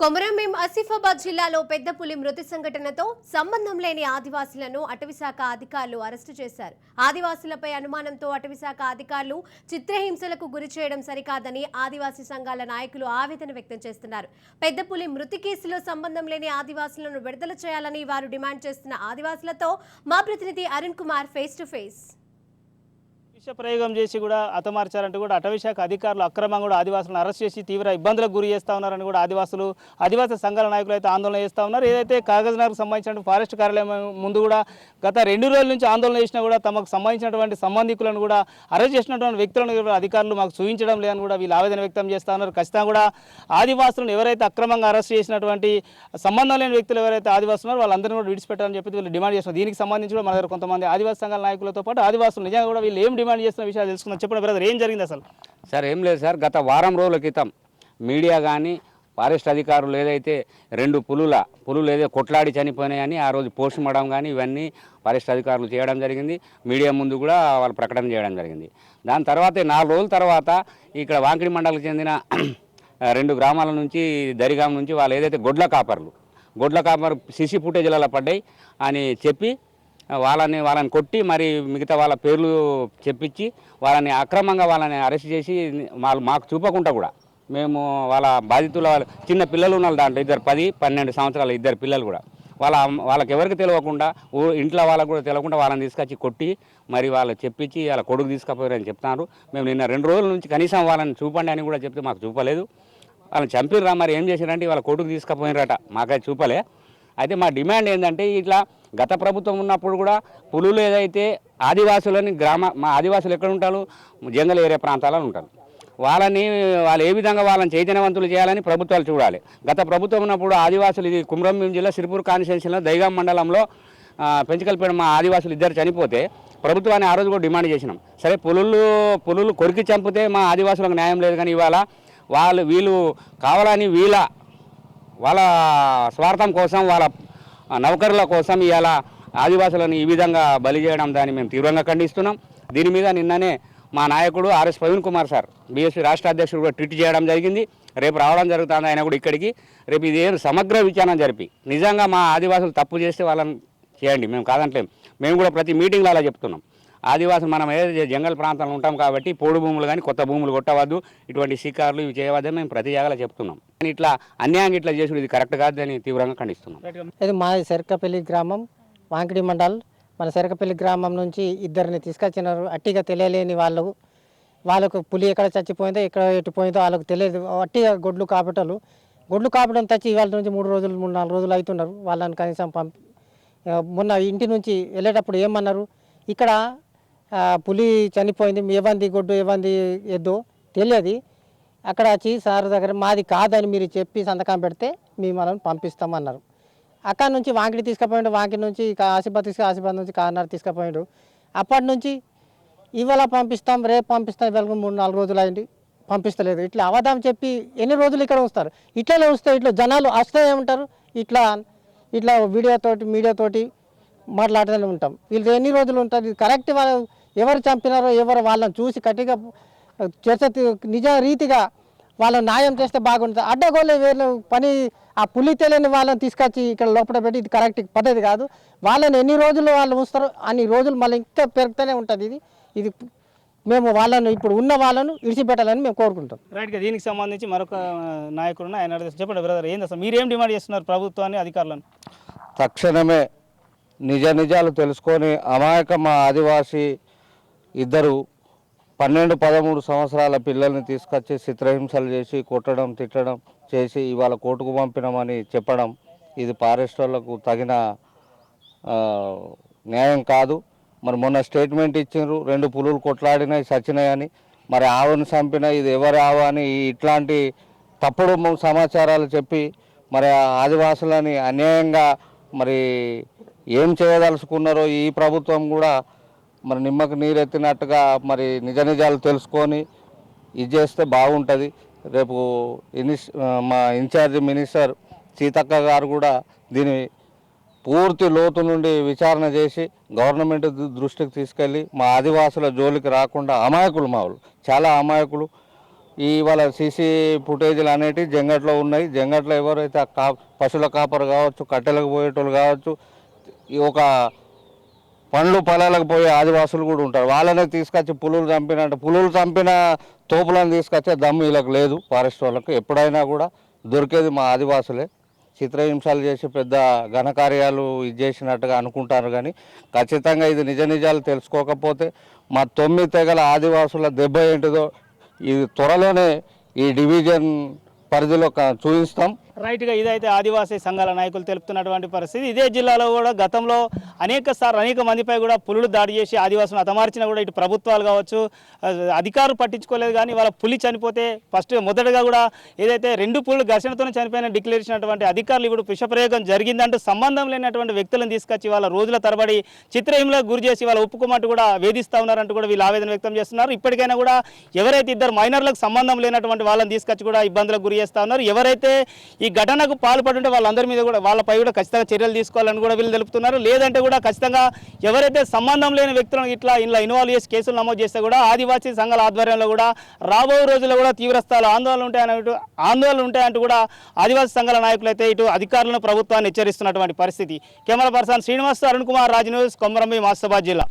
కొమరంభీం ఆసిఫాబాద్ జిల్లాలో పెద్ద పులి మృతి సంఘటనతో సంబంధం లేని ఆదివాసులను అటవీశాఖ అధికారులు అరెస్టు చేశారు. ఆదివాసులపై అనుమానంతో అటవీశాఖ అధికారులు చిత్రహింసలకు గురి చేయడం సరికాదని ఆదివాసీ సంఘాల నాయకులు ఆవేదన వ్యక్తం చేస్తున్నారు. పెద్ద పులి మృతి కేసులో సంబంధం లేని ఆదివాసులను విడుదల చేయాలని వారు డిమాండ్ చేస్తున్న ఆదివాసులతో మా ప్రతినిధి Arun Kumar face to face. విష ప్రయోగం చేసి కూడా హతమార్చారంటూ కూడా అటవీశాఖ అధికారులు అక్రమంగా కూడా ఆదివాసులను అరెస్ట్ చేసి తీవ్ర ఇబ్బందులకు గురి చేస్తూ ఉన్నారని కూడా ఆదివాసీ సంఘాల నాయకులు అయితే ఆందోళన చేస్తూ ఉన్నారు. ఏదైతే కాగజ్నగర్కు సంబంధించిన ఫారెస్ట్ కార్యాలయం ముందు కూడా గత 2 రోజుల నుంచి ఆందోళన చేసినా కూడా తమకు సంబంధించినటువంటి సంబంధికులను కూడా అరెస్ట్ చేసినటువంటి వ్యక్తులను అధికారులు మాకు చూపించడం లేదని కూడా వీళ్ళు ఆవేదన వ్యక్తం చేస్తూ ఉన్నారు. ఖచ్చితంగా కూడా ఆదివాసులను ఎవరైతే అక్రమంగా అరెస్ట్ చేసినటువంటి సంబంధం లేని వ్యక్తులు ఎవరైతే ఆదివాసులు వాళ్ళందరినీ కూడా విడిచిపెట్టాలని చెప్పి వీళ్ళు డిమాండ్ చేస్తున్నారు. దీనికి సంబంధించి కూడా మన దగ్గర కొంతమంది ఆదివాసీ సంఘాల నాయకులతో పాటు ఆదివాసులు నిజంగా కూడా వీళ్ళు ఏం డిమాండ్ చేస్తున్న విషయాలు తెలుసుకుందాం. చెప్పండి బ్రదర్, ఏం జరిగింది అసలు? సార్ ఏం లేదు సార్, గత వారం రోజుల క్రితం మీడియా కానీ ఫారెస్ట్ అధికారులు ఏదైతే 2 పులులు ఏదో కొట్లాడి చనిపోయినాయని ఆ రోజు పోస్ట్ మార్టం కానీ ఇవన్నీ ఫారెస్ట్ అధికారులు చేయడం జరిగింది. మీడియా ముందు కూడా వాళ్ళు ప్రకటన చేయడం జరిగింది. దాని తర్వాత 4 రోజుల తర్వాత ఇక్కడ వాంకిడి మండలకు చెందిన 2 గ్రామాల నుంచి దరిగాం నుంచి వాళ్ళు ఏదైతే గొడ్ల కాపర్ సిసి ఫుటేజ్లలో పడ్డాయి అని చెప్పి వాళ్ళని కొట్టి మరి మిగతా వాళ్ళ పేర్లు చెప్పించి వాళ్ళని అక్రమంగా అరెస్ట్ చేసి మాకు చూపకుండా కూడా మేము వాళ్ళ బాధితుల చిన్న పిల్లలు ఉన్నారు, దాంట్లో 10-12 సంవత్సరాల 2 పిల్లలు కూడా వాళ్ళకి ఎవరికి తెలియకుండా ఇంట్లో వాళ్ళకు కూడా తెలియకుండా వాళ్ళని తీసుకొచ్చి కొట్టి మరి వాళ్ళు చెప్పించి వాళ్ళ కొడుకు తీసుకుపోయారని చెప్తున్నారు. మేము నిన్న 2 రోజుల నుంచి కనీసం వాళ్ళని చూపండి అని కూడా చెప్తే మాకు చూపలేదు. వాళ్ళని చంపిర్రా మరి ఏం చేశారంటే వాళ్ళ కొడుకు తీసుకుపోయినరట, మాకైతే చూపలే. అయితే మా డిమాండ్ ఏంటంటే ఇట్లా గత ప్రభుత్వం ఉన్నప్పుడు కూడా పులులు ఏదైతే ఆదివాసులని మా ఆదివాసులు ఎక్కడ ఉంటారు, జంగల్ ఏరియా ప్రాంతాలలో ఉంటారు. వాళ్ళు ఏ విధంగా వాళ్ళని చైతన్యవంతులు చేయాలని ప్రభుత్వాలు చూడాలి. గత ప్రభుత్వం ఉన్నప్పుడు ఆదివాసులు ఇది కొమరంభీం జిల్లా సిరిపూర్ కాన్స్టిట్యున్సీలో దైగాం మండలంలో పెంచకల్పేట మా ఆదివాసులు 2 చనిపోతే ప్రభుత్వాన్ని ఆ రోజు కూడా డిమాండ్ చేసినాం. సరే పులులు కొరికి చంపితే మా ఆదివాసులకు న్యాయం లేదు, కానీ ఇవాళ వీళ్ళు కావాలని వాళ్ళ స్వార్థం కోసం వాళ్ళ నౌకరుల కోసం ఇవాళ ఆదివాసులను ఈ విధంగా బలి చేయడం దాన్ని మేము తీవ్రంగా ఖండిస్తున్నాం. దీని మీద నిన్ననే మా నాయకుడు RS Praveen Kumar sir BSP రాష్ట్ర అధ్యక్షుడు కూడా ట్వీట్ చేయడం జరిగింది. రేపు రావడం జరుగుతుంది ఆయన కూడా ఇక్కడికి. రేపు ఇదేం సమగ్ర విచారణ జరిపి నిజంగా మా ఆదివాసులు తప్పు చేస్తే వాళ్ళని చేయండి, మేము కాదంటలేం. మేము కూడా ప్రతి మీటింగ్లో అలా చెప్తున్నాం. ఆదివాసులు మనం ఏదైతే జంగల్ ప్రాంతంలో ఉంటాం కాబట్టి పోడు భూములు కానీ కొత్త భూములు కొట్టవద్దు, ఇటువంటి శికారులు ఇవి చేయవద్దని మేము ప్రతి జాగాలో చెప్తున్నాం. కానీ ఇట్లా అన్యాయంగా ఇట్లా చేసుడు ఇది కరెక్ట్ కాదని తీవ్రంగా ఖండిస్తున్నాం. ఇది మా సెరకపల్లి గ్రామం, వాంకిడి మండల్. మన సెరకపల్లి గ్రామం నుంచి 2 తీసుకొచ్చినారు. అట్టిగా తెలియలేని వాళ్ళకు పులి ఎక్కడ చచ్చిపోయిందో ఎక్కడ ఎట్టిపోయిందో వాళ్ళకు తెలియదు. అట్టిగా గొడ్లు కాపటం తెచ్చి ఇవాళ నుంచి 3-4 రోజులు అవుతున్నారు. వాళ్ళని కనీసం మొన్న ఇంటి నుంచి వెళ్ళేటప్పుడు ఏమన్నారు, ఇక్కడ పులి చనిపోయింది, ఏవంది గొడ్డు ఏవంది ఎద్దో తెలియదు, అక్కడ వచ్చి సార్ దగ్గర మాది కాదని మీరు చెప్పి సంతకం పెడితే మేము మనం పంపిస్తామన్నారు. అక్కడ నుంచి వాంకిడి తీసుకుపోయాడు, వాంకిడి నుంచి ఆసిఫాబాద్ నుంచి కార్నార్ తీసుకుపోయాడు. అప్పటి నుంచి ఇవాళ పంపిస్తాం, రేపు పంపిస్తాం, ఇవాళ 3-4 రోజులు అయింది పంపిస్తలేదు. ఇట్లా అవధాం చెప్పి ఎన్ని రోజులు ఇక్కడ వస్తారు? ఇట్లనే వస్తే ఇట్లా జనాలు వస్తూనే ఉంటారు. ఇట్లా మీడియాతోటి మాట్లాడుతూనే ఉంటాం. వీళ్ళు ఎన్ని రోజులు ఉంటుంది? కరెక్ట్ వాళ్ళు ఎవరు చంపినారో వాళ్ళని చూసి గట్టిగా చర్చ నిజ రీతిగా వాళ్ళ న్యాయం చేస్తే బాగుంటుంది. అడ్డగోళ్ళ వీళ్ళు పని ఆ పులి తెలియని వాళ్ళని తీసుకొచ్చి ఇక్కడ లోపల పెట్టి ఇది కరెక్ట్ పద్ధతి కాదు. వాళ్ళని ఎన్ని రోజులు వాళ్ళు ఉంచుతారో అన్ని రోజులు మళ్ళీ ఇంకా పెరుగుతూనే ఉంటుంది. ఇది మేము ఇప్పుడు ఉన్న వాళ్ళను విడిచిపెట్టాలని మేము కోరుకుంటాం. రైట్గా దీనికి సంబంధించి మరొక నాయకుడు ఆయన చెప్పండి బ్రదర్, ఏంది అసలు మీరేం డిమాండ్ చేస్తున్నారు ప్రభుత్వాన్ని, అధికారులను? తక్షణమే నిజాలు తెలుసుకొని అమాయక మా ఆదివాసీ 2 12-13 సంవత్సరాల పిల్లల్ని తీసుకొచ్చి చిత్రహింసలు చేసి కొట్టడం తిట్టడం చేసి ఇవాళ కోర్టుకు పంపినామని చెప్పడం ఇది ఫారెస్ట్ వాళ్ళకు తగిన న్యాయం కాదు. మరి మొన్న స్టేట్మెంట్ ఇచ్చారు, 2 పులులు కొట్లాడినాయి చచ్చినాయని. మరి ఆవును చంపిన ఇది ఎవరి ఆవు అని ఇట్లాంటి తప్పుడు సమాచారాలు చెప్పి మరి ఆదివాసులని అన్యాయంగా మరి ఏం చేయదలుచుకున్నారో ఈ ప్రభుత్వం కూడా మరి నిమ్మకు నీరెత్తినట్టుగా మరి నిజాలు తెలుసుకొని ఇది చేస్తే బాగుంటుంది. రేపు మా ఇన్ఛార్జి మినిస్టర్ సీతక్క గారు కూడా దీని పూర్తి లోతు నుండి విచారణ చేసి గవర్నమెంట్ దృష్టికి తీసుకెళ్ళి మా ఆదివాసుల జోలికి రాకుండా, అమాయకులు మా వాళ్ళు చాలా అమాయకులు, ఇవాళ సీసీ ఫుటేజీలు అనేటివి జంగట్లో ఉన్నాయి. జంగట్లో ఎవరైతే పశువుల కాపరు కావచ్చు, కట్టెలకు పోయేటోళ్ళు కావచ్చు, ఈ ఒక పండ్లు పొలాలకు పోయే ఆదివాసులు కూడా ఉంటారు. వాళ్ళనే తీసుకొచ్చి పులులు చంపినట్టు పులులు చంపిన తోపులను తీసుకొచ్చే దమ్ము వీళ్ళకి లేదు. ఫారెస్ట్ వాళ్ళకు ఎప్పుడైనా కూడా దొరికేది మా ఆదివాసులే. చిత్రహింసలు చేసి పెద్ద ఘనకార్యాలు ఇది చేసినట్టుగా అనుకుంటారు, కానీ ఖచ్చితంగా ఇది నిజ నిజాలు తెలుసుకోకపోతే మా 9 తెగల ఆదివాసుల దెబ్బ ఏంటిదో ఇది త్వరలోనే ఈ డివిజన్ పరిధిలో చూపిస్తాం. రైట్గా ఇదైతే ఆదివాసీ సంఘాల నాయకులు తెలుపుతున్నటువంటి పరిస్థితి. ఇదే జిల్లాలో కూడా గతంలో అనేక మందిపై కూడా పులులు దాడి చేసి ఆదివాసులను హతమార్చినా కూడా ఇటు ప్రభుత్వాలు కావచ్చు, అధికారులు పట్టించుకోలేదు. కానీ వాళ్ళ పులి చనిపోతే మొదటగా కూడా ఏదైతే 2 పులులు ఘర్షణతోనే చనిపోయిన డిక్లేర్ చేసినటువంటి అధికారులు ఇప్పుడు విషప్రయోగం జరిగిందంటూ సంబంధం లేనటువంటి వ్యక్తులను తీసుకొచ్చి వాళ్ళ రోజుల తరబడి చిత్రహింసలకు గురి చేసి వాళ్ళ ఒప్పుకోమంటూ కూడా వేధిస్తూ ఉన్నారంటూ కూడా వీళ్ళు ఆవేదన వ్యక్తం చేస్తున్నారు. ఇప్పటికైనా కూడా ఎవరైతే 2 మైనర్లకు సంబంధం లేనటువంటి వాళ్ళని తీసుకొచ్చి కూడా ఇబ్బందులకు గురి చేస్తూ ఉన్నారు. ఎవరైతే ఈ ఘటనకు పాల్పడుంటే వాళ్ళందరి మీద కూడా వాళ్ళపై కూడా ఖచ్చితంగా చర్యలు తీసుకోవాలని కూడా వీళ్ళు తెలుపుతున్నారు. లేదంటే కూడా ఖచ్చితంగా ఎవరైతే సంబంధం లేని వ్యక్తులను ఇలా ఇన్వాల్వ్ చేసి కేసులు నమోదు చేస్తే కూడా ఆదివాసీ సంఘాల ఆధ్వర్యంలో కూడా రాబోయే రోజుల్లో కూడా తీవ్రస్థాయిలో ఆందోళనలు ఉంటాయంటూ కూడా ఆదివాసీ సంఘాల నాయకులు అయితే ఇటు అధికారులను ప్రభుత్వాన్ని హెచ్చరిస్తున్నటువంటి పరిస్థితి. Camera person Srinivas, Arun Kumar, Raj news, Komaram Bheem, Asifabad జిల్లా.